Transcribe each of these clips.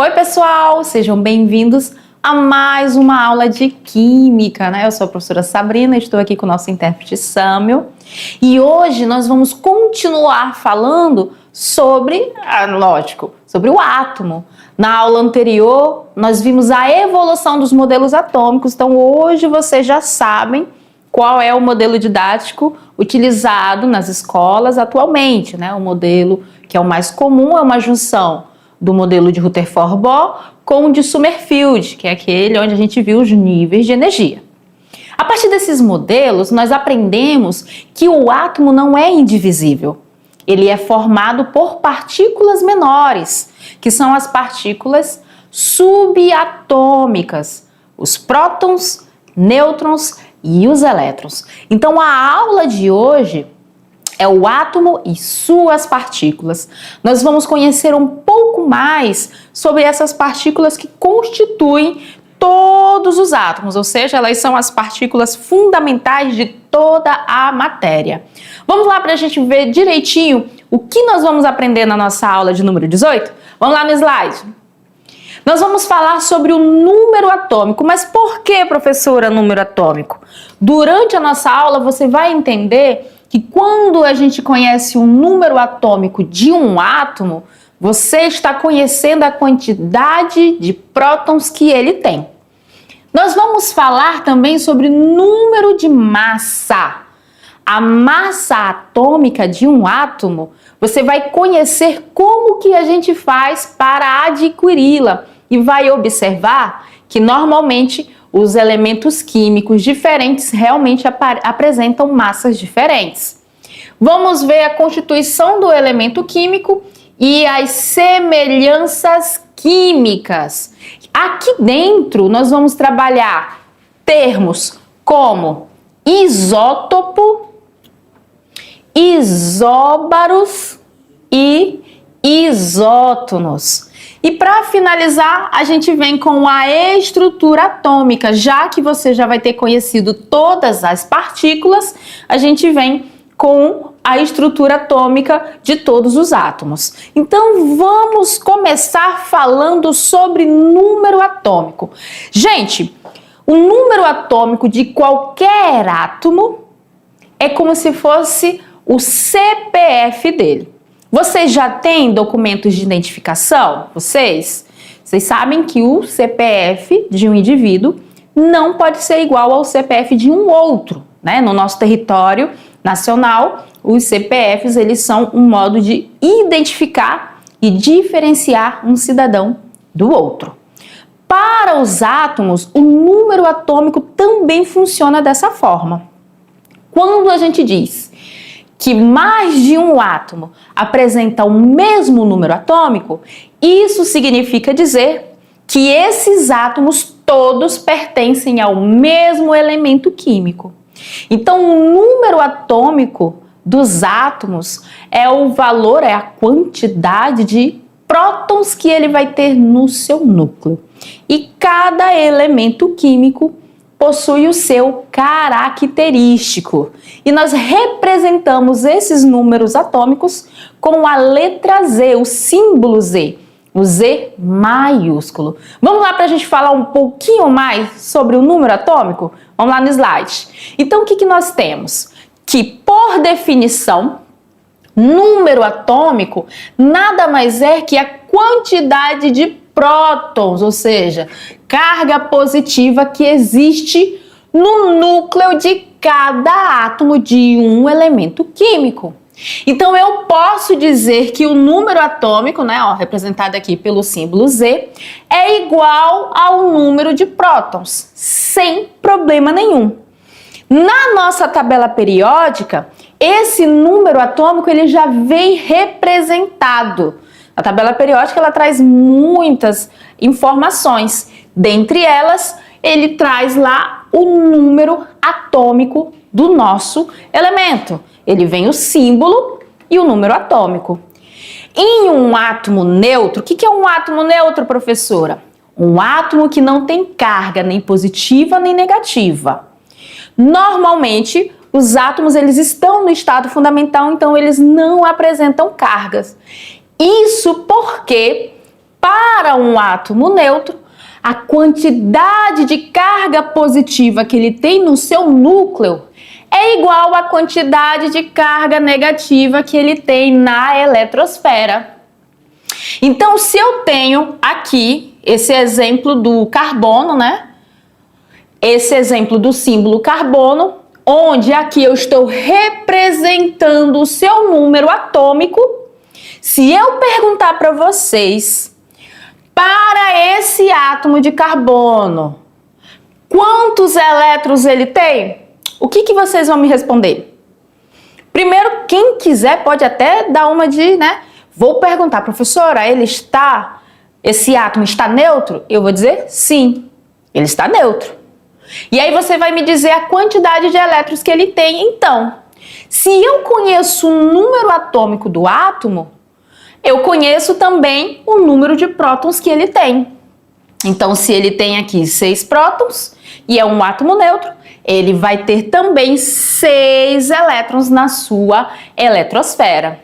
Oi pessoal, sejam bem-vindos a mais uma aula de Química, né? Eu sou a professora Sabrina, estou aqui com o nosso intérprete Samuel e hoje nós vamos continuar falando sobre, sobre o átomo. Na aula anterior nós vimos a evolução dos modelos atômicos, então hoje vocês já sabem qual é o modelo didático utilizado nas escolas atualmente, né? O modelo que é o mais comum é uma junção do modelo de Rutherford-Bohr com o de Sommerfeld, que é aquele onde a gente viu os níveis de energia. A partir desses modelos, nós aprendemos que o átomo não é indivisível. Ele é formado por partículas menores, que são as partículas subatômicas, os prótons, nêutrons e os elétrons. Então, a aula de hoje é o átomo e suas partículas. Nós vamos conhecer um pouco mais sobre essas partículas que constituem todos os átomos, ou seja, elas são as partículas fundamentais de toda a matéria. Vamos lá para a gente ver direitinho o que nós vamos aprender na nossa aula de número 18? Vamos lá no slide. Nós vamos falar sobre o número atômico, mas por que, professora, número atômico? Durante a nossa aula você vai entender que quando a gente conhece o número atômico de um átomo, você está conhecendo a quantidade de prótons que ele tem. Nós vamos falar também sobre número de massa. A massa atômica de um átomo, você vai conhecer como que a gente faz para adquiri-la e vai observar que normalmente os elementos químicos diferentes realmente apresentam massas diferentes. Vamos ver a constituição do elemento químico e as semelhanças químicas. Aqui dentro nós vamos trabalhar termos como isótopo, isóbaros e isótonos. E para finalizar, a gente vem com a estrutura atômica. Já que você já vai ter conhecido todas as partículas, a gente vem com a estrutura atômica de todos os átomos. Então, vamos começar falando sobre número atômico. Gente, o número atômico de qualquer átomo é como se fosse o CPF dele. Vocês já têm documentos de identificação? Vocês sabem que o CPF de um indivíduo não pode ser igual ao CPF de um outro, né? No nosso território nacional, os CPFs eles são um modo de identificar e diferenciar um cidadão do outro. Para os átomos, o número atômico também funciona dessa forma. Quando a gente diz que mais de um átomo apresenta o mesmo número atômico, isso significa dizer que esses átomos todos pertencem ao mesmo elemento químico. Então, o número atômico dos átomos é o valor, é a quantidade de prótons que ele vai ter no seu núcleo. E cada elemento químico possui o seu característico. E nós representamos esses números atômicos com a letra Z, o símbolo Z, o Z maiúsculo. Vamos lá para a gente falar um pouquinho mais sobre o número atômico? Vamos lá no slide. Então, o que nós temos? Que, por definição, número atômico nada mais é que a quantidade de prótons, ou seja, carga positiva que existe no núcleo de cada átomo de um elemento químico. Então, eu posso dizer que o número atômico, né, representado aqui pelo símbolo Z, é igual ao número de prótons, sem problema nenhum. Na nossa tabela periódica, esse número atômico ele já vem representado. A tabela periódica ela traz muitas informações. Dentre elas, ele traz lá o número atômico do nosso elemento. Ele vem o símbolo e o número atômico. Em um átomo neutro, o que é um átomo neutro, professora? Um átomo que não tem carga nem positiva nem negativa. Normalmente, os átomos eles estão no estado fundamental, então eles não apresentam cargas. Isso porque, Para um átomo neutro, a quantidade de carga positiva que ele tem no seu núcleo é igual à quantidade de carga negativa que ele tem na eletrosfera. Então, se eu tenho aqui esse exemplo do carbono, né? Esse exemplo do símbolo carbono, onde aqui eu estou representando o seu número atômico. Se eu perguntar para vocês, para esse átomo de carbono, quantos elétrons ele tem? O que vocês vão me responder? Primeiro, quem quiser pode até dar uma de, né? Vou perguntar, professora, esse átomo está neutro? Eu vou dizer sim, ele está neutro. E aí você vai me dizer a quantidade de elétrons que ele tem. Então, se eu conheço o número atômico do átomo, eu conheço também o número de prótons que ele tem. Então, se ele tem aqui 6 prótons e é um átomo neutro, ele vai ter também 6 elétrons na sua eletrosfera.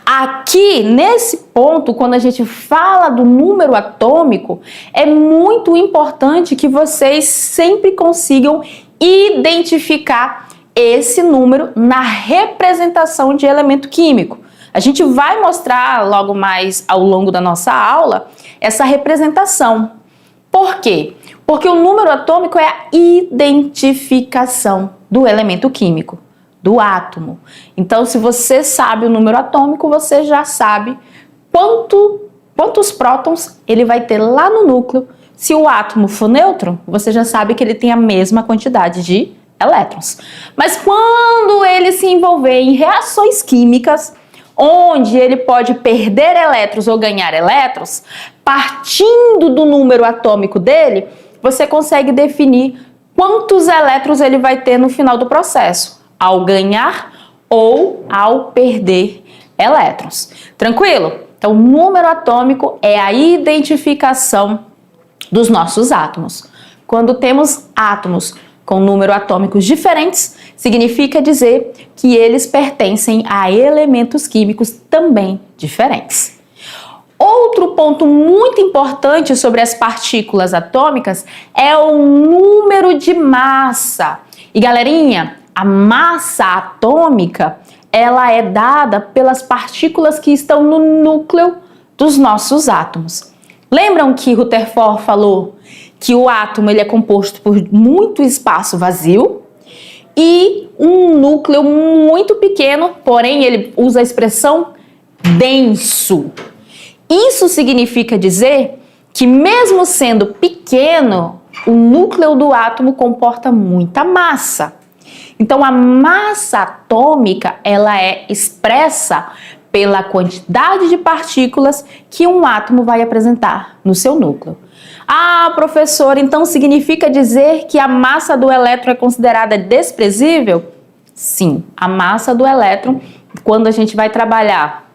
Aqui, nesse ponto, quando a gente fala do número atômico, é muito importante que vocês sempre consigam identificar esse número na representação de elemento químico. A gente vai mostrar logo mais ao longo da nossa aula essa representação. Por quê? Porque o número atômico é a identificação do elemento químico, do átomo. Então, se você sabe o número atômico, você já sabe quantos prótons ele vai ter lá no núcleo. Se o átomo for neutro, você já sabe que ele tem a mesma quantidade de elétrons. Mas quando ele se envolver em reações químicas, onde ele pode perder elétrons ou ganhar elétrons, partindo do número atômico dele, você consegue definir quantos elétrons ele vai ter no final do processo, ao ganhar ou ao perder elétrons. Tranquilo? Então, o número atômico é a identificação dos nossos átomos. Quando temos átomos com número atômicos diferentes, significa dizer que eles pertencem a elementos químicos também diferentes. Outro ponto muito importante sobre as partículas atômicas é o número de massa. E galerinha, a massa atômica, ela é dada pelas partículas que estão no núcleo dos nossos átomos. Lembram que Rutherford falou que o átomo ele é composto por muito espaço vazio e um núcleo muito pequeno, porém ele usa a expressão denso. Isso significa dizer que mesmo sendo pequeno, o núcleo do átomo comporta muita massa. Então a massa atômica ela é expressa pela quantidade de partículas que um átomo vai apresentar no seu núcleo. Ah, professor, então significa dizer que a massa do elétron é considerada desprezível? Sim, a massa do elétron, quando a gente vai trabalhar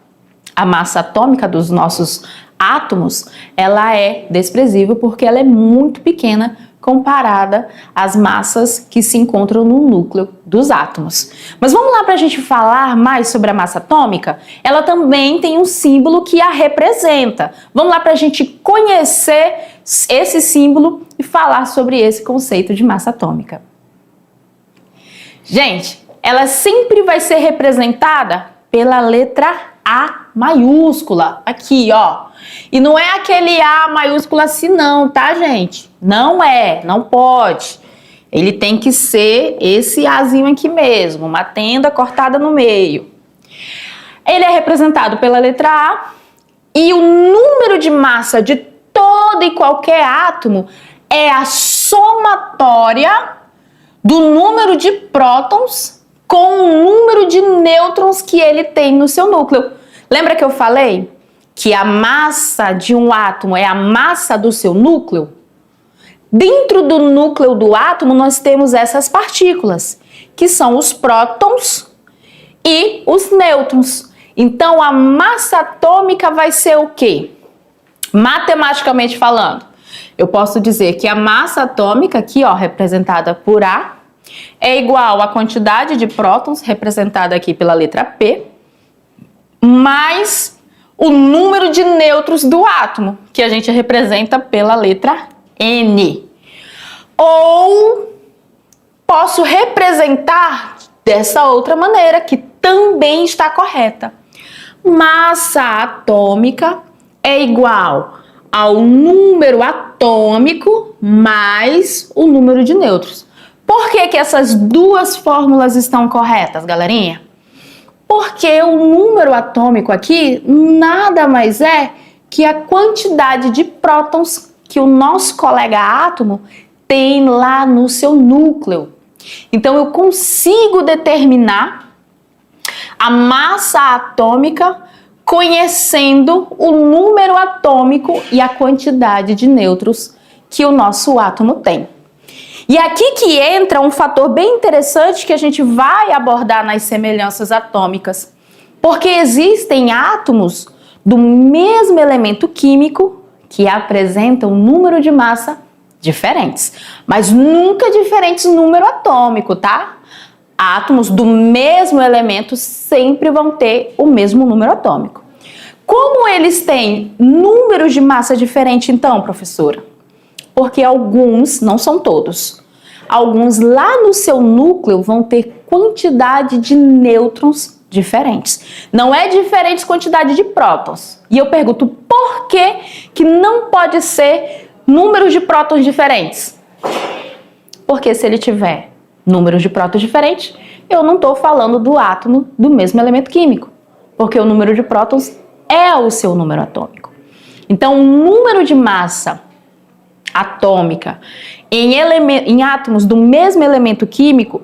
a massa atômica dos nossos átomos, ela é desprezível porque ela é muito pequena comparada às massas que se encontram no núcleo dos átomos. Mas vamos lá para a gente falar mais sobre a massa atômica? Ela também tem um símbolo que a representa. Vamos lá para a gente conhecer esse símbolo e falar sobre esse conceito de massa atômica. Gente, ela sempre vai ser representada pela letra A maiúscula, aqui, ó. E não é aquele A maiúscula assim não, tá, gente? Não é, não pode. Ele tem que ser esse Azinho aqui mesmo, uma tenda cortada no meio. Ele é representado pela letra A e o número de massa de todo e qualquer átomo é a somatória do número de prótons com o número de nêutrons que ele tem no seu núcleo. Lembra que eu falei que a massa de um átomo é a massa do seu núcleo? Dentro do núcleo do átomo nós temos essas partículas, que são os prótons e os nêutrons. Então a massa atômica vai ser o quê? Matematicamente falando, eu posso dizer que a massa atômica, aqui ó, representada por A, é igual à quantidade de prótons, representada aqui pela letra P, mais o número de nêutrons do átomo, que a gente representa pela letra N. Ou posso representar dessa outra maneira, que também está correta. Massa atômica é igual ao número atômico mais o número de nêutrons. Por que que essas duas fórmulas estão corretas, galerinha? Porque o número atômico aqui nada mais é que a quantidade de prótons que o nosso colega átomo tem lá no seu núcleo. Então eu consigo determinar a massa atômica conhecendo o número atômico e a quantidade de nêutrons que o nosso átomo tem. E aqui que entra um fator bem interessante que a gente vai abordar nas semelhanças atômicas, porque existem átomos do mesmo elemento químico que apresentam um número de massa diferentes, mas nunca diferentes no número atômico, tá? Átomos do mesmo elemento sempre vão ter o mesmo número atômico. Como eles têm números de massa diferentes, então, professora? Porque alguns, não são todos, alguns lá no seu núcleo vão ter quantidade de nêutrons diferentes. Não é diferente quantidade de prótons. E eu pergunto, por que que não pode ser números de prótons diferentes? Porque se ele tiver números de prótons diferentes, eu não estou falando do átomo do mesmo elemento químico, porque o número de prótons é o seu número atômico. Então, o número de massa atômica em átomos do mesmo elemento químico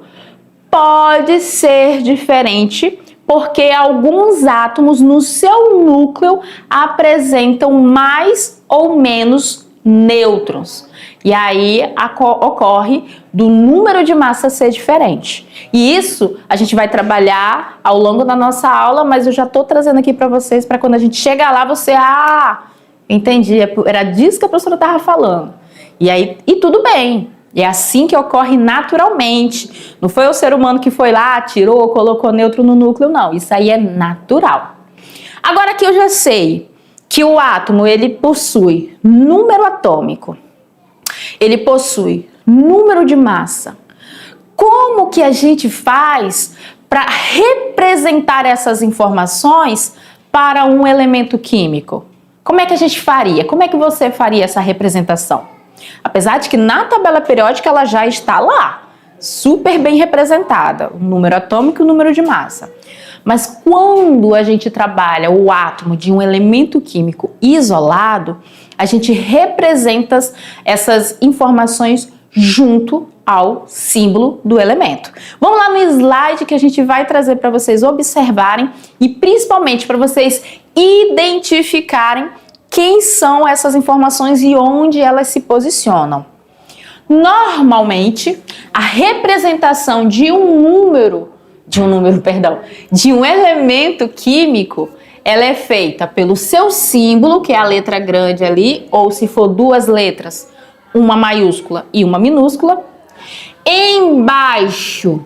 pode ser diferente, porque alguns átomos no seu núcleo apresentam mais ou menos nêutrons. E aí ocorre do número de massa ser diferente. E isso a gente vai trabalhar ao longo da nossa aula, mas eu já estou trazendo aqui para vocês, para quando a gente chegar lá, você, entendi, era disso que a professora estava falando. E tudo bem, é assim que ocorre naturalmente. Não foi o ser humano que foi lá, tirou, colocou nêutron no núcleo, não. Isso aí é natural. Agora que eu já sei que o átomo, ele possui número atômico, ele possui número de massa. Como que a gente faz para representar essas informações para um elemento químico? Como é que a gente faria? Como é que você faria essa representação? Apesar de que na tabela periódica ela já está lá, super bem representada, o número atômico e o número de massa. Mas quando a gente trabalha o átomo de um elemento químico isolado, a gente representa essas informações junto ao símbolo do elemento. Vamos lá no slide que a gente vai trazer para vocês observarem e principalmente para vocês identificarem quem são essas informações e onde elas se posicionam. Normalmente, a representação de um elemento químico, ela é feita pelo seu símbolo, que é a letra grande ali, ou se for duas letras, uma maiúscula e uma minúscula. Embaixo,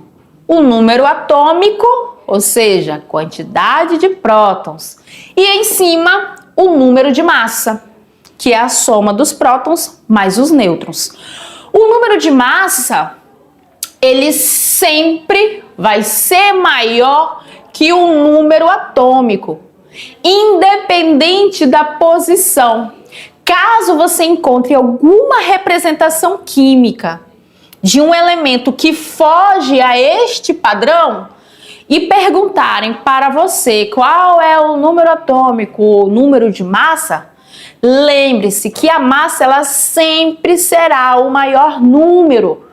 o número atômico, ou seja, a quantidade de prótons. E em cima, o número de massa, que é a soma dos prótons mais os nêutrons. O número de massa, ele sempre vai ser maior que o número atômico, independente da posição. Caso você encontre alguma representação química de um elemento que foge a este padrão e perguntarem para você qual é o número atômico ou número de massa, lembre-se que a massa ela sempre será o maior número.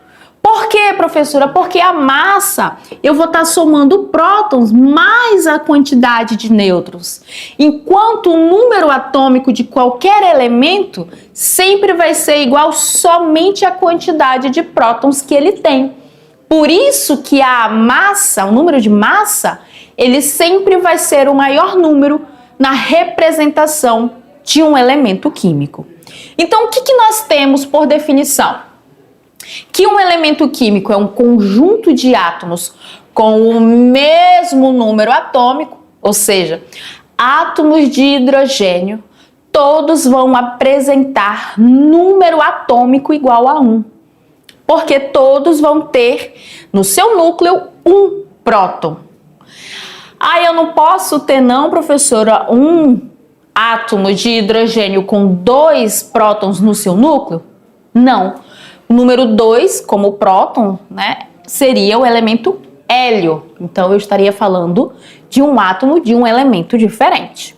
Por quê, professora? Porque a massa, eu vou estar somando prótons mais a quantidade de nêutrons. Enquanto o número atômico de qualquer elemento sempre vai ser igual somente à quantidade de prótons que ele tem. Por isso que a massa, o número de massa, ele sempre vai ser o maior número na representação de um elemento químico. Então, o que nós temos por definição? Que um elemento químico é um conjunto de átomos com o mesmo número atômico, ou seja, átomos de hidrogênio, todos vão apresentar número atômico igual a 1. Porque todos vão ter no seu núcleo um próton. Ah, eu não posso ter não, professora, um átomo de hidrogênio com 2 prótons no seu núcleo? Não. O número 2, como próton, né, seria o elemento hélio. Então, eu estaria falando de um átomo de um elemento diferente.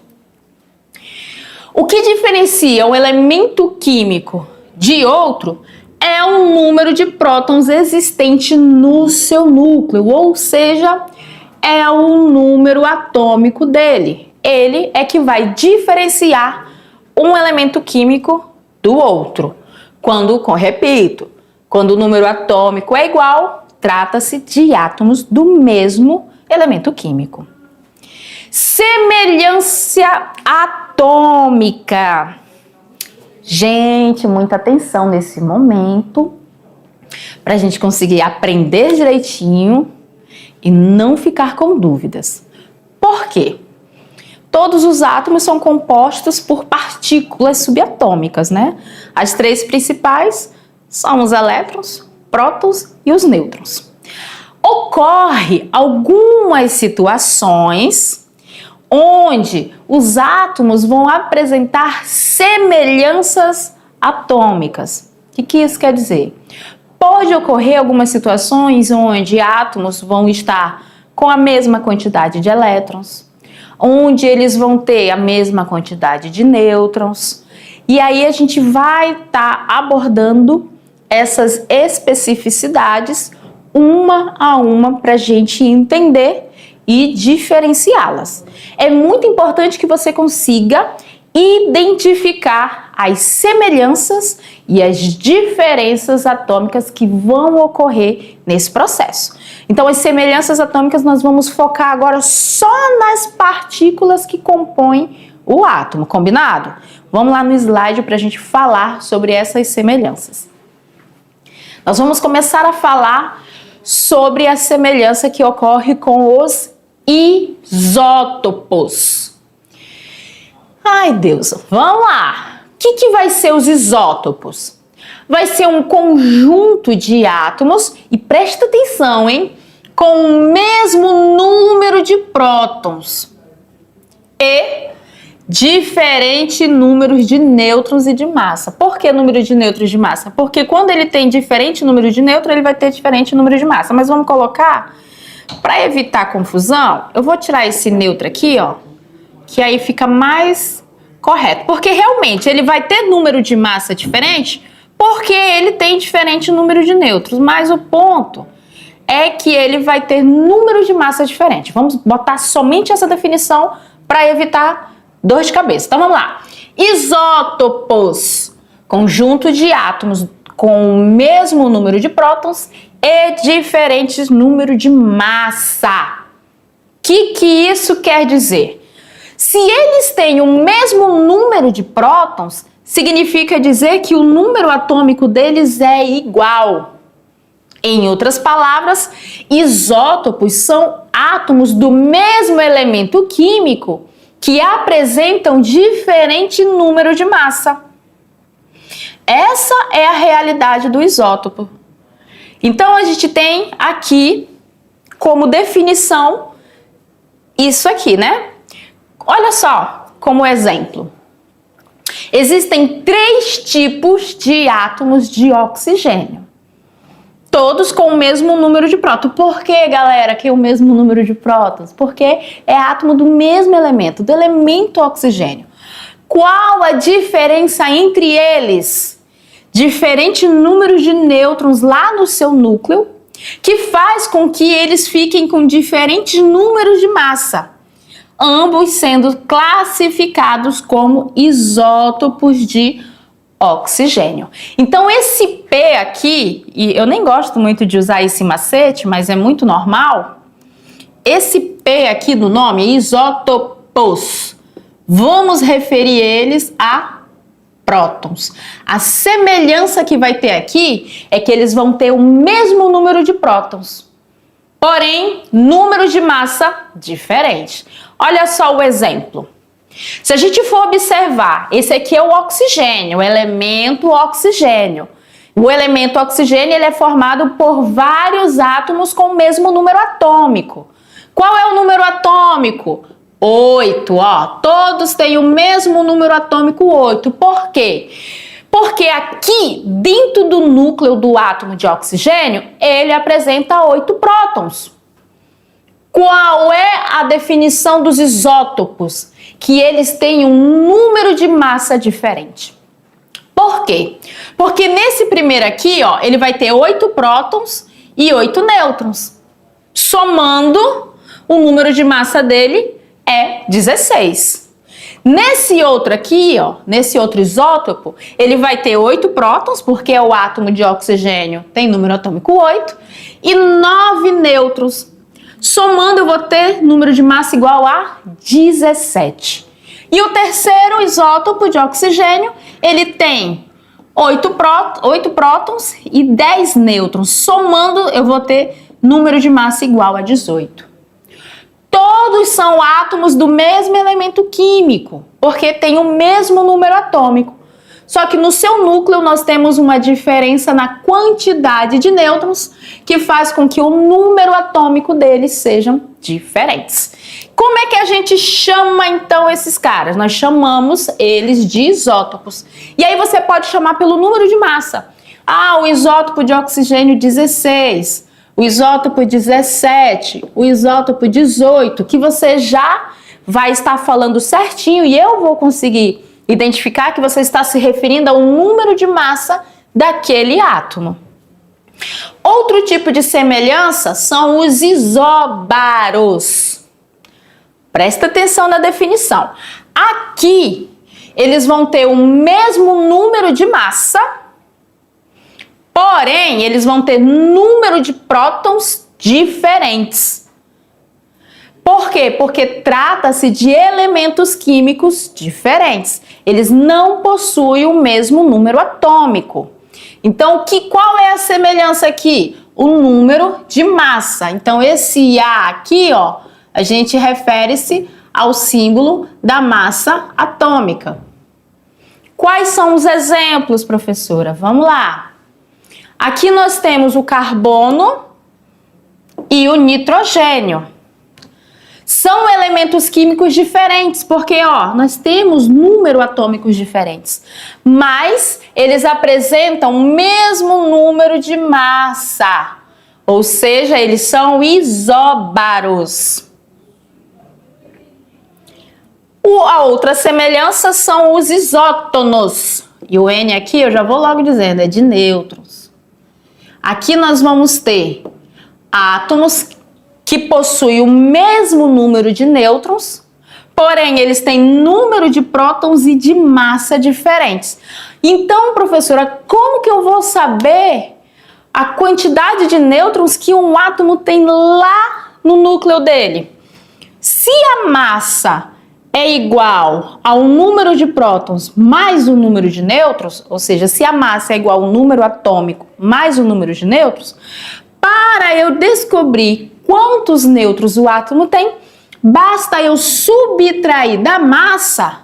O que diferencia um elemento químico de outro é o número de prótons existente no seu núcleo, ou seja, é o número atômico dele. Ele é que vai diferenciar um elemento químico do outro. Repito, quando o número atômico é igual, trata-se de átomos do mesmo elemento químico. Semelhança atômica. Gente, muita atenção nesse momento para a gente conseguir aprender direitinho e não ficar com dúvidas. Por quê? Todos os átomos são compostos por partículas subatômicas, né? As 3 principais são os elétrons, prótons e os nêutrons. Ocorre algumas situações onde os átomos vão apresentar semelhanças atômicas. O que isso quer dizer? Pode ocorrer algumas situações onde átomos vão estar com a mesma quantidade de elétrons, onde eles vão ter a mesma quantidade de nêutrons, e aí a gente vai estar abordando essas especificidades uma a uma para a gente entender e diferenciá-las. É muito importante que você consiga identificar as semelhanças e as diferenças atômicas que vão ocorrer nesse processo. Então, as semelhanças atômicas nós vamos focar agora só nas partículas que compõem o átomo, combinado? Vamos lá no slide para a gente falar sobre essas semelhanças. Nós vamos começar a falar sobre a semelhança que ocorre com os isótopos. Ai, Deus, vamos lá. O que vai ser os isótopos? Vai ser um conjunto de átomos, e presta atenção, hein? Com o mesmo número de prótons e diferentes números de nêutrons e de massa. Por que número de nêutrons e de massa? Porque quando ele tem diferente número de nêutrons, ele vai ter diferente número de massa. Mas vamos colocar, para evitar confusão, eu vou tirar esse nêutron aqui, ó, que aí fica mais correto. Porque realmente ele vai ter número de massa diferente, porque ele tem diferente número de nêutrons. Mas o ponto é que ele vai ter número de massa diferente. Vamos botar somente essa definição para evitar dor de cabeça. Então vamos lá. Isótopos, conjunto de átomos com o mesmo número de prótons e diferentes números de massa. O que isso quer dizer? Se eles têm o mesmo número de prótons, significa dizer que o número atômico deles é igual. Em outras palavras, isótopos são átomos do mesmo elemento químico que apresentam diferente número de massa. Essa é a realidade do isótopo. Então, a gente tem aqui como definição isso aqui, né? Olha só, como exemplo. Existem 3 tipos de átomos de oxigênio. Todos com o mesmo número de prótons. Por que, galera, que é o mesmo número de prótons? Porque é átomo do mesmo elemento, do elemento oxigênio. Qual a diferença entre eles? Diferentes números de nêutrons lá no seu núcleo, que faz com que eles fiquem com diferentes números de massa, ambos sendo classificados como isótopos de oxigênio. Então esse P aqui, e eu nem gosto muito de usar esse macete, mas é muito normal, esse P aqui do nome, isótopos, vamos referir eles a prótons. A semelhança que vai ter aqui é que eles vão ter o mesmo número de prótons, porém números de massa diferentes. Olha só o exemplo. Se a gente for observar, esse aqui é o oxigênio, o elemento oxigênio. O elemento oxigênio ele é formado por vários átomos com o mesmo número atômico. Qual é o número atômico? 8, ó. Todos têm o mesmo número atômico 8. Por quê? Porque aqui, dentro do núcleo do átomo de oxigênio, ele apresenta 8 prótons. Qual é a definição dos isótopos? Que eles têm um número de massa diferente. Por quê? Porque nesse primeiro aqui, ó, ele vai ter 8 prótons e 8 nêutrons. Somando, o número de massa dele é 16. Nesse outro aqui, ó, nesse outro isótopo, ele vai ter 8 prótons, porque o átomo de oxigênio tem número atômico 8, e 9 nêutrons. Somando, eu vou ter número de massa igual a 17. E o terceiro isótopo de oxigênio, ele tem 8 prótons e 10 nêutrons. Somando, eu vou ter número de massa igual a 18. Todos são átomos do mesmo elemento químico, porque tem o mesmo número atômico. Só que no seu núcleo nós temos uma diferença na quantidade de nêutrons que faz com que o número atômico deles sejam diferentes. Como é que a gente chama então esses caras? Nós chamamos eles de isótopos. E aí você pode chamar pelo número de massa. Ah, o isótopo de oxigênio 16, o isótopo 17, o isótopo 18, que você já vai estar falando certinho e eu vou conseguir identificar que você está se referindo ao número de massa daquele átomo. Outro tipo de semelhança são os isóbaros. Presta atenção na definição. Aqui, eles vão ter o mesmo número de massa, porém, eles vão ter número de prótons diferentes. Por quê? Porque trata-se de elementos químicos diferentes. Eles não possuem o mesmo número atômico. Então, qual é a semelhança aqui? O número de massa. Então, esse A aqui, ó, a gente refere-se ao símbolo da massa atômica. Quais são os exemplos, professora? Vamos lá. Aqui nós temos o carbono e o nitrogênio. São elementos químicos diferentes, porque ó, nós temos números atômicos diferentes, mas eles apresentam o mesmo número de massa, ou seja, eles são isóbaros. A outra semelhança são os isótonos, e o N aqui eu já vou logo dizendo, é de nêutrons. Aqui nós vamos ter átomos que possuem o mesmo número de nêutrons, porém eles têm número de prótons e de massa diferentes. Então, professora, como que eu vou saber a quantidade de nêutrons que um átomo tem lá no núcleo dele? Se a massa é igual ao número de prótons mais o número de nêutrons, ou seja, se a massa é igual ao número atômico mais o número de nêutrons, para eu descobrir quantos nêutrons o átomo tem, basta eu subtrair da massa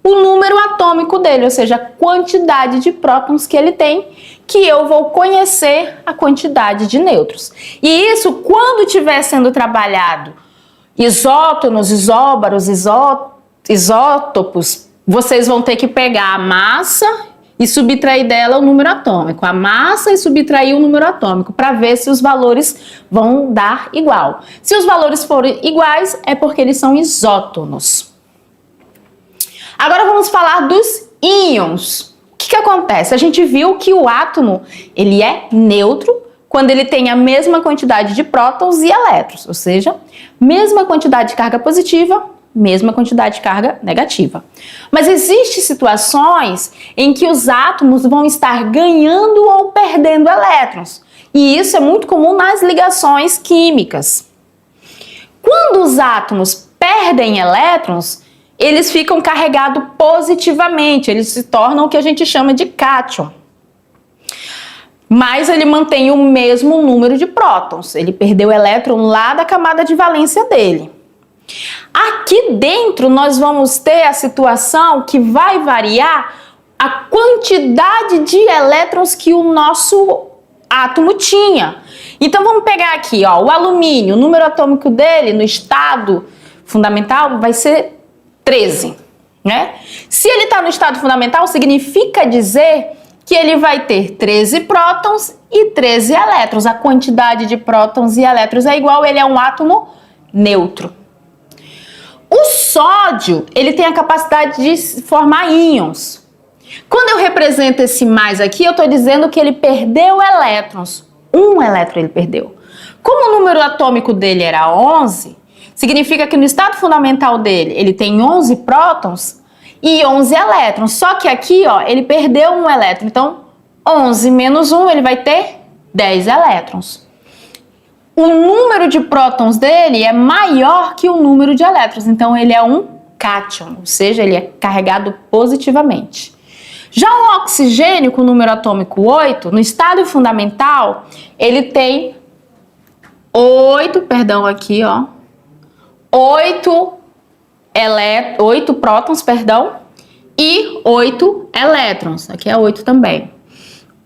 o número atômico dele, ou seja, a quantidade de prótons que ele tem, que eu vou conhecer a quantidade de nêutrons. E isso, quando estiver sendo trabalhado isótonos, isóbaros, isótopos, vocês vão ter que pegar a massa e subtrair dela o número atômico, a massa e subtrair o número atômico, para ver se os valores vão dar igual. Se os valores forem iguais, é porque eles são isótonos. Agora vamos falar dos íons. O que acontece? A gente viu que o átomo ele é neutro quando ele tem a mesma quantidade de prótons e elétrons, ou seja, mesma quantidade de carga positiva, mesma quantidade de carga negativa. Mas existem situações em que os átomos vão estar ganhando ou perdendo elétrons. E isso é muito comum nas ligações químicas. Quando os átomos perdem elétrons, eles ficam carregados positivamente, eles se tornam o que a gente chama de cátion. Mas ele mantém o mesmo número de prótons, ele perdeu elétron lá da camada de valência dele. Aqui dentro nós vamos ter a situação que vai variar a quantidade de elétrons que o nosso átomo tinha. Então vamos pegar aqui, ó, o alumínio, o número atômico dele no estado fundamental vai ser 13, né? Se ele está no estado fundamental, significa dizer que ele vai ter 13 prótons e 13 elétrons. A quantidade de prótons e elétrons é igual, ele é um átomo neutro. O sódio, ele tem a capacidade de formar íons. Quando eu represento esse mais aqui, eu estou dizendo que ele perdeu elétrons. Um elétron ele perdeu. Como o número atômico dele era 11, significa que no estado fundamental dele, ele tem 11 prótons e 11 elétrons. Só que aqui, ó, ele perdeu um elétron. Então, 11 menos 1, ele vai ter 10 elétrons. O número de prótons dele é maior que o número de elétrons. Então, ele é um cátion, ou seja, ele é carregado positivamente. Já o oxigênio com o número atômico 8, no estado fundamental, ele tem 8 prótons, e 8 elétrons. Aqui é 8 também.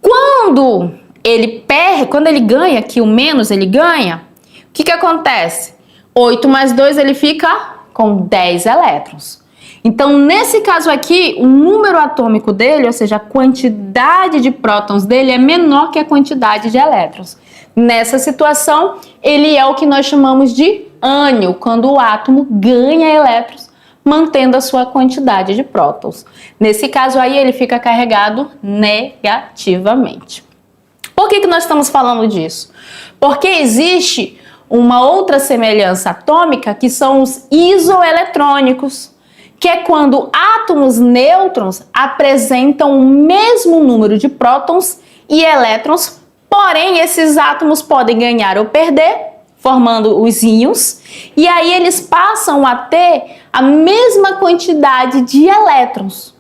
Quando ele ganha, aqui o menos ele ganha, o que acontece? 8 mais 2 ele fica com 10 elétrons. Então, nesse caso aqui, o número atômico dele, ou seja, a quantidade de prótons dele é menor que a quantidade de elétrons. Nessa situação, ele é o que nós chamamos de ânion, quando o átomo ganha elétrons, mantendo a sua quantidade de prótons. Nesse caso aí, ele fica carregado negativamente. Por que nós estamos falando disso? Porque existe uma outra semelhança atômica, que são os isoeletrônicos, que é quando átomos nêutrons apresentam o mesmo número de prótons e elétrons, porém esses átomos podem ganhar ou perder, formando os íons, e aí eles passam a ter a mesma quantidade de elétrons.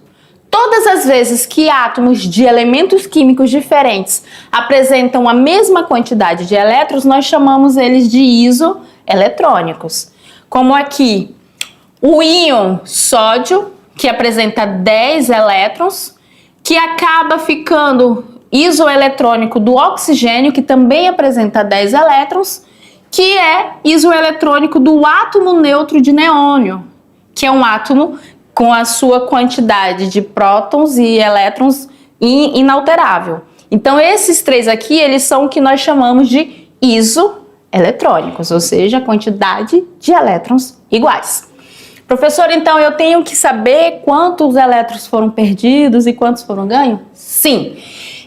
Todas as vezes que átomos de elementos químicos diferentes apresentam a mesma quantidade de elétrons, nós chamamos eles de isoeletrônicos. Como aqui, o íon sódio, que apresenta 10 elétrons, que acaba ficando isoeletrônico do oxigênio, que também apresenta 10 elétrons, que é isoeletrônico do átomo neutro de neônio, que é um átomo com a sua quantidade de prótons e elétrons inalterável. Então, esses três aqui, eles são o que nós chamamos de isoeletrônicos, ou seja, a quantidade de elétrons iguais. Professor, então eu tenho que saber quantos elétrons foram perdidos e quantos foram ganhos? Sim.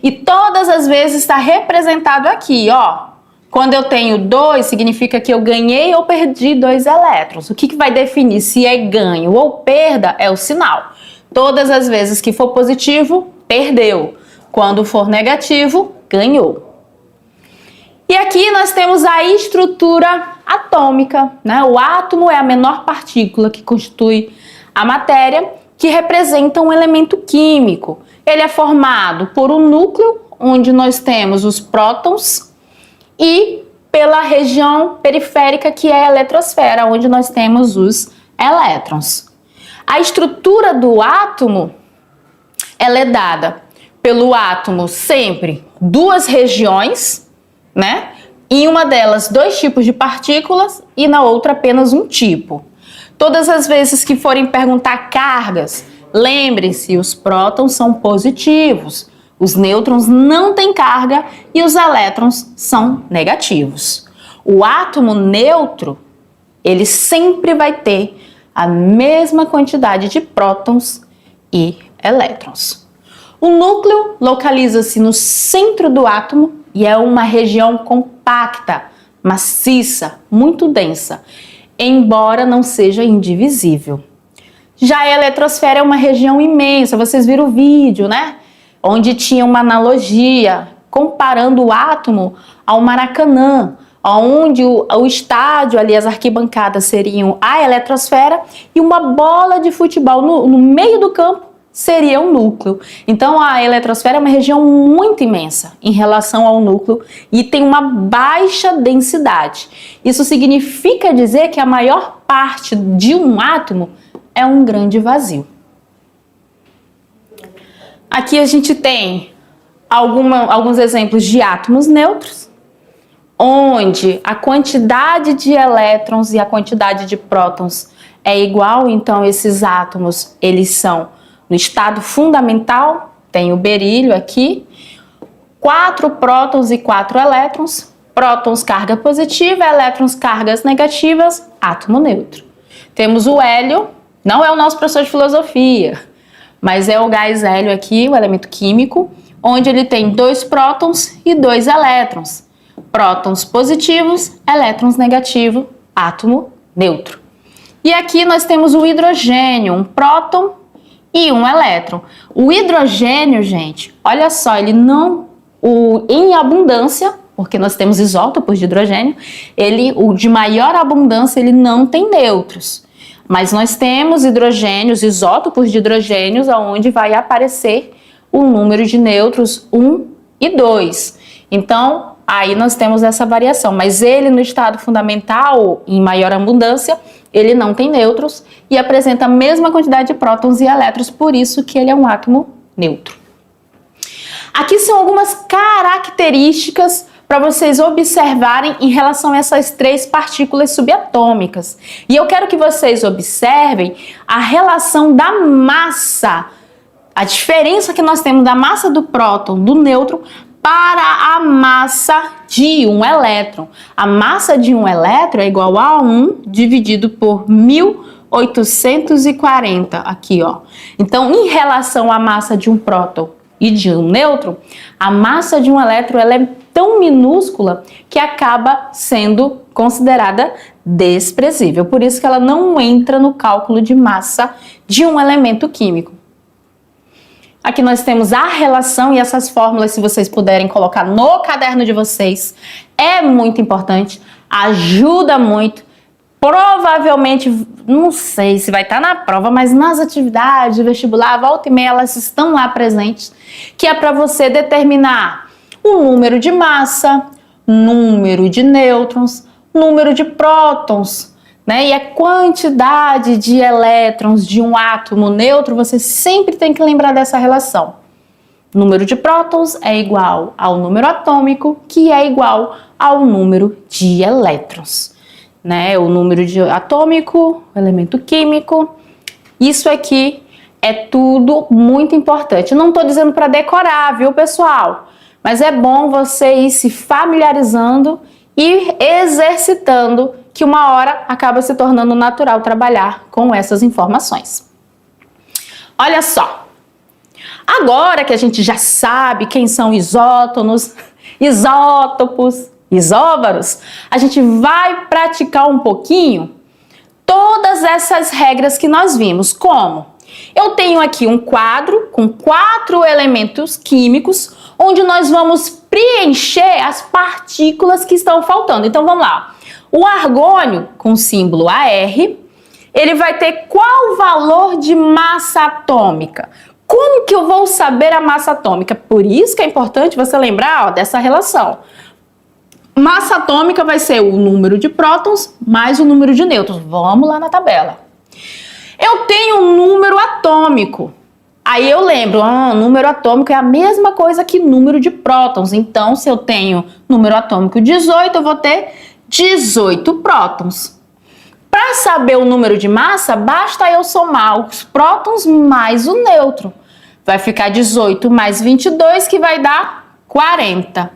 E todas as vezes está representado aqui, ó. Quando eu tenho 2, significa que eu ganhei ou perdi 2 elétrons. O que vai definir se é ganho ou perda é o sinal. Todas as vezes que for positivo, perdeu. Quando for negativo, ganhou. E aqui nós temos a estrutura atômica, né? O átomo é a menor partícula que constitui a matéria, que representa um elemento químico. Ele é formado por um núcleo, onde nós temos os prótons, e pela região periférica, que é a eletrosfera, onde nós temos os elétrons. A estrutura do átomo, ela é dada pelo átomo sempre 2 regiões, né? Em uma delas 2 tipos de partículas e na outra apenas um tipo. Todas as vezes que forem perguntar cargas, lembrem-se, os prótons são positivos, os nêutrons não têm carga e os elétrons são negativos. O átomo neutro, ele sempre vai ter a mesma quantidade de prótons e elétrons. O núcleo localiza-se no centro do átomo e é uma região compacta, maciça, muito densa, embora não seja indivisível. Já a eletrosfera é uma região imensa, vocês viram o vídeo, né? Onde tinha uma analogia comparando o átomo ao Maracanã, onde o estádio, ali as arquibancadas seriam a eletrosfera e uma bola de futebol no meio do campo seria o núcleo. Então a eletrosfera é uma região muito imensa em relação ao núcleo e tem uma baixa densidade. Isso significa dizer que a maior parte de um átomo é um grande vazio. Aqui a gente tem alguns exemplos de átomos neutros, onde a quantidade de elétrons e a quantidade de prótons é igual. Então esses átomos, eles são no estado fundamental, tem o berílio aqui, 4 prótons e 4 elétrons, prótons carga positiva, elétrons cargas negativas, átomo neutro. Temos o hélio, não é o nosso professor de filosofia, mas é o gás hélio aqui, o elemento químico, onde ele tem 2 prótons e 2 elétrons. Prótons positivos, elétrons negativos, átomo neutro. E aqui nós temos o hidrogênio, um próton e um elétron. O hidrogênio, gente, olha só, ele não, em abundância, porque nós temos isótopos de hidrogênio, o de maior abundância, ele não tem nêutrons. Mas nós temos hidrogênios, isótopos de hidrogênios, onde vai aparecer o número de nêutrons 1 e 2. Então, aí nós temos essa variação. Mas ele, no estado fundamental, em maior abundância, ele não tem nêutrons e apresenta a mesma quantidade de prótons e elétrons, por isso que ele é um átomo neutro. Aqui são algumas características para vocês observarem em relação a essas 3 partículas subatômicas. E eu quero que vocês observem a relação da massa, a diferença que nós temos da massa do próton, do nêutron, para a massa de um elétron. A massa de um elétron é igual a 1 dividido por 1840, aqui ó. Então, em relação à massa de um próton e de um nêutron, a massa de um elétron ela é tão minúscula que acaba sendo considerada desprezível. Por isso que ela não entra no cálculo de massa de um elemento químico. Aqui nós temos a relação e essas fórmulas, se vocês puderem colocar no caderno de vocês, é muito importante, ajuda muito. Provavelmente, não sei se vai estar na prova, mas nas atividades de vestibular, volta e meia, elas estão lá presentes, que é para você determinar o número de massa, número de nêutrons, número de prótons, né? E a quantidade de elétrons de um átomo neutro, você sempre tem que lembrar dessa relação. Número de prótons é igual ao número atômico, que é igual ao número de elétrons, né? O número de atômico, o elemento químico, isso aqui é tudo muito importante. Eu não estou dizendo para decorar, viu, pessoal? Mas é bom você ir se familiarizando e exercitando, que uma hora acaba se tornando natural trabalhar com essas informações. Olha só, agora que a gente já sabe quem são isótopos, isóbaros, a gente vai praticar um pouquinho todas essas regras que nós vimos. Como? Eu tenho aqui um quadro com 4 elementos químicos, onde nós vamos preencher as partículas que estão faltando. Então vamos lá. O argônio, com o símbolo AR, ele vai ter qual valor de massa atômica? Como que eu vou saber a massa atômica? Por isso que é importante você lembrar dessa relação. Massa atômica vai ser o número de prótons mais o número de nêutrons. Vamos lá na tabela. Eu tenho um número atômico. Aí eu lembro, número atômico é a mesma coisa que número de prótons. Então, se eu tenho número atômico 18, eu vou ter 18 prótons. Para saber o número de massa, basta eu somar os prótons mais o nêutron. Vai ficar 18 mais 22, que vai dar 40.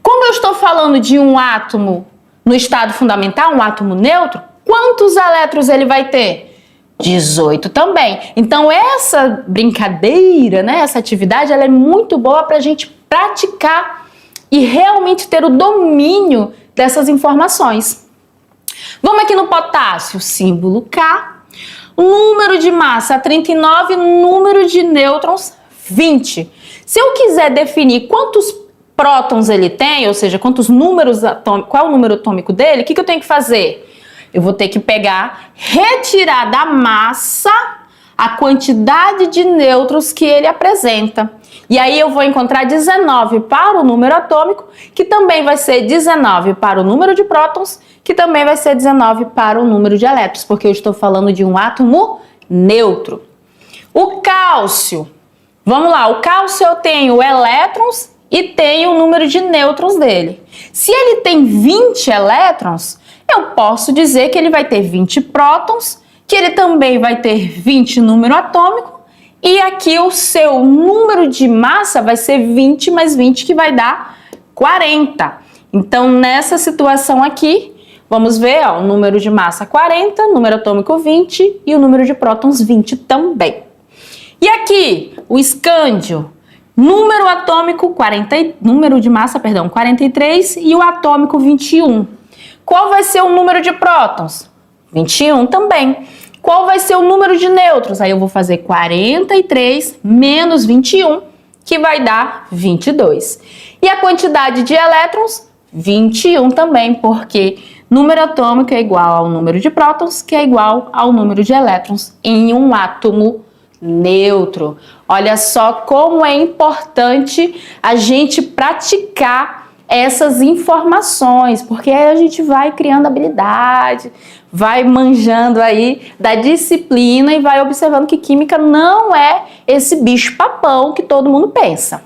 Como eu estou falando de um átomo no estado fundamental, um átomo neutro, quantos elétrons ele vai ter? 18 também. Então essa brincadeira, né, essa atividade, ela é muito boa para a gente praticar e realmente ter o domínio dessas informações. Vamos aqui no potássio, símbolo K, número de massa 39, número de nêutrons 20. Se eu quiser definir quantos prótons ele tem, ou seja, quantos números atômicos, qual é o número atômico dele, o que eu tenho que fazer? Eu vou ter que pegar, retirar da massa a quantidade de nêutrons que ele apresenta. E aí eu vou encontrar 19 para o número atômico, que também vai ser 19 para o número de prótons, que também vai ser 19 para o número de elétrons, porque eu estou falando de um átomo neutro. O cálcio, vamos lá, o cálcio eu tenho elétrons e tenho o número de nêutrons dele. Se ele tem 20 elétrons, eu posso dizer que ele vai ter 20 prótons, que ele também vai ter 20 número atômico, e aqui o seu número de massa vai ser 20 mais 20, que vai dar 40. Então, nessa situação aqui, vamos ver, ó, o número de massa 40, número atômico 20 e o número de prótons 20 também. E aqui, o escândio, número atômico 40, número de massa, perdão, 43 e o atômico 21. Qual vai ser o número de prótons? 21 também. Qual vai ser o número de nêutrons? Aí eu vou fazer 43 menos 21, que vai dar 22. E a quantidade de elétrons? 21 também, porque número atômico é igual ao número de prótons, que é igual ao número de elétrons em um átomo neutro. Olha só como é importante a gente praticar essas informações, porque aí a gente vai criando habilidade, vai manjando aí da disciplina e vai observando que química não é esse bicho papão que todo mundo pensa.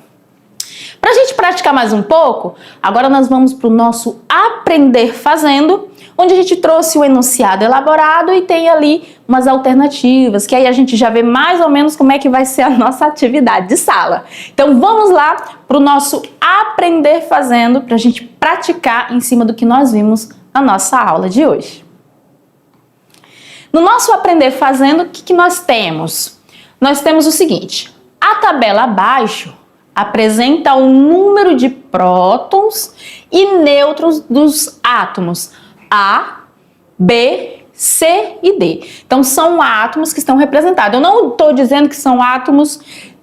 Para a gente praticar mais um pouco, agora nós vamos para o nosso aprender fazendo, onde a gente trouxe o enunciado elaborado e tem ali umas alternativas, que aí a gente já vê mais ou menos como é que vai ser a nossa atividade de sala. Então vamos lá para o nosso aprender fazendo, para a gente praticar em cima do que nós vimos na nossa aula de hoje. No nosso aprender fazendo, o que nós temos? Nós temos o seguinte, a tabela abaixo apresenta o número de prótons e nêutrons dos átomos A, B, C e D. Então, são átomos que estão representados. Eu não estou dizendo que são átomos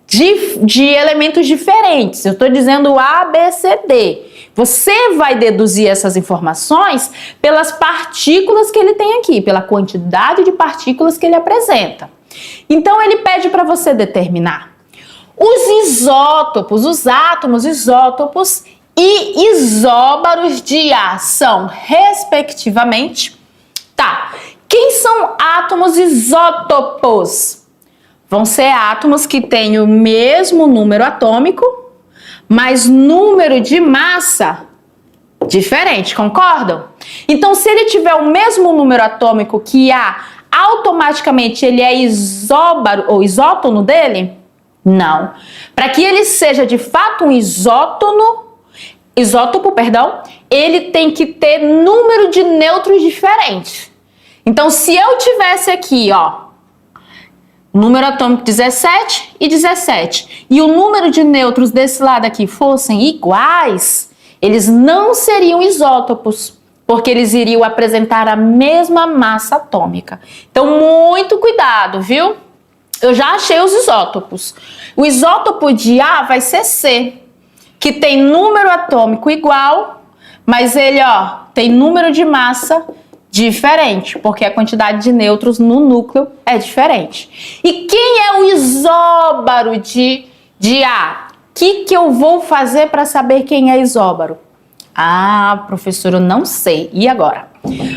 de elementos diferentes. Eu estou dizendo A, B, C, D. Você vai deduzir essas informações pelas partículas que ele tem aqui, pela quantidade de partículas que ele apresenta. Então, ele pede para você determinar os isótopos, os átomos isótopos e isóbaros de A são, respectivamente, tá, quem são átomos isótopos? Vão ser átomos que têm o mesmo número atômico, mas número de massa diferente, concordam? Então, se ele tiver o mesmo número atômico que A, automaticamente ele é isóbaro ou isótono dele? Não. Para que ele seja de fato um isótopo, ele tem que ter número de nêutrons diferentes. Então, se eu tivesse aqui, ó, número atômico 17 e 17, e o número de nêutrons desse lado aqui fossem iguais, eles não seriam isótopos, porque eles iriam apresentar a mesma massa atômica. Então, muito cuidado, viu? Eu já achei os isótopos. O isótopo de A vai ser C, que tem número atômico igual, mas ele, ó, tem número de massa diferente, porque a quantidade de nêutrons no núcleo é diferente. E quem é o isóbaro de A? O que eu vou fazer para saber quem é isóbaro? Ah, professor, eu não sei. E agora?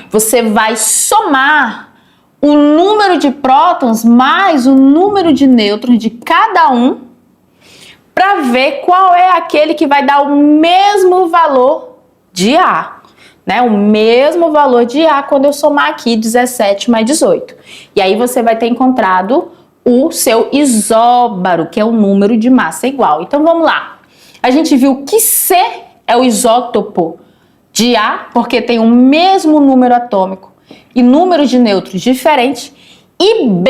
Você vai somar o número de prótons mais o número de nêutrons de cada um para ver qual é aquele que vai dar o mesmo valor de A, né? O mesmo valor de A quando eu somar aqui 17 mais 18. E aí você vai ter encontrado o seu isóbaro, que é o número de massa igual. Então vamos lá. A gente viu que C é o isótopo de A, porque tem o mesmo número atômico e número de nêutrons diferentes, e B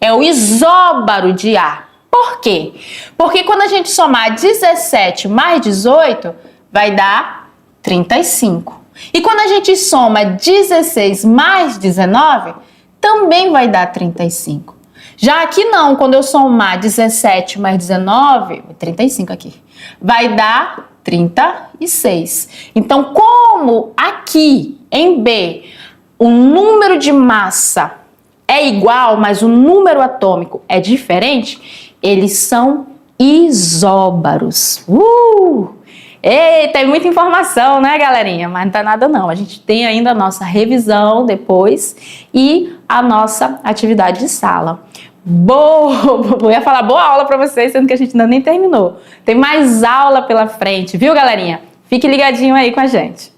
é o isóbaro de A. Por quê? Porque quando a gente somar 17 mais 18, vai dar 35. E quando a gente soma 16 mais 19, também vai dar 35. Já aqui não, quando eu somar 17 mais 19, 35 aqui, vai dar 36. Então, como aqui em B o número de massa é igual, mas o número atômico é diferente, eles são isóbaros. Eita, é muita informação, né, galerinha? Mas não tá nada não. A gente tem ainda a nossa revisão depois e a nossa atividade de sala. Eu ia falar boa aula para vocês, sendo que a gente ainda nem terminou. Tem mais aula pela frente, viu, galerinha? Fique ligadinho aí com a gente.